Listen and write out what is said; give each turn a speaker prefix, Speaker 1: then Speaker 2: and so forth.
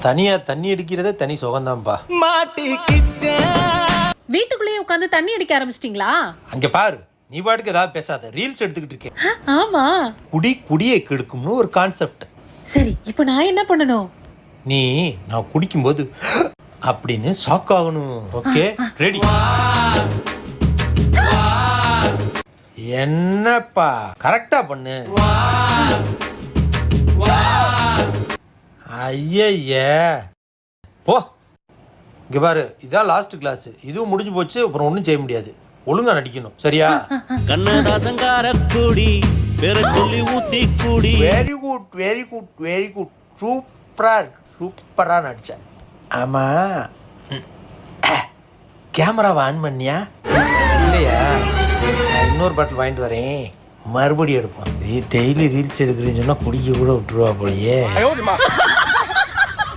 Speaker 1: தனியா தண்ணி அடிக்கிறதே தனி சுகம்தான்ப்பா.
Speaker 2: வீட்டுக்குள்ளேயே உட்காந்து தண்ணி அடிக்க ஆரம்பிச்சிட்டீங்களா?
Speaker 1: அங்க பாரு, நீ பாட்டுக்கு ஏதாவது பேசாத, ரீல்ஸ் எடுத்துக்கிட்டு இருக்கேன்.
Speaker 2: ஆமா,
Speaker 1: குடியை கெடுக்கும்னு ஒரு கான்செப்ட்.
Speaker 2: சரி, இப்போ நான் என்ன பண்ணணும்?
Speaker 1: நீ நான் குடிக்கும்போது அப்படின்னு ஷாக் ஆகணும். Okay, ready? என்னப்பா கரெக்டா பண்ணு. ஐய போ. இங்க பாரு, இதான் லாஸ்ட் கிளாஸ். இதுவும் முடிஞ்சு போச்சு. அப்புறம் ஒன்றும் செய்ய முடியாது. ஒழுங்கா நடிக்கணும், சரியா?
Speaker 3: கண்ணதாசங்காரக்கூடி பேரை சொல்லி ஊத்தி கூடி.
Speaker 1: Very good, very good, very good. சூப்பரா நடிச்சேன். ஆமா, கேமராவை ஆன் பண்ணியா இல்லையா? இன்னொரு பாட்டில் வாங்கிட்டு வரேன், மறுபடியும் எடுப்போம். டெய்லி ரீல்ஸ் எடுக்கிறேன்னு சொன்னா குடிக்க கூட விட்டுருவா போலயே.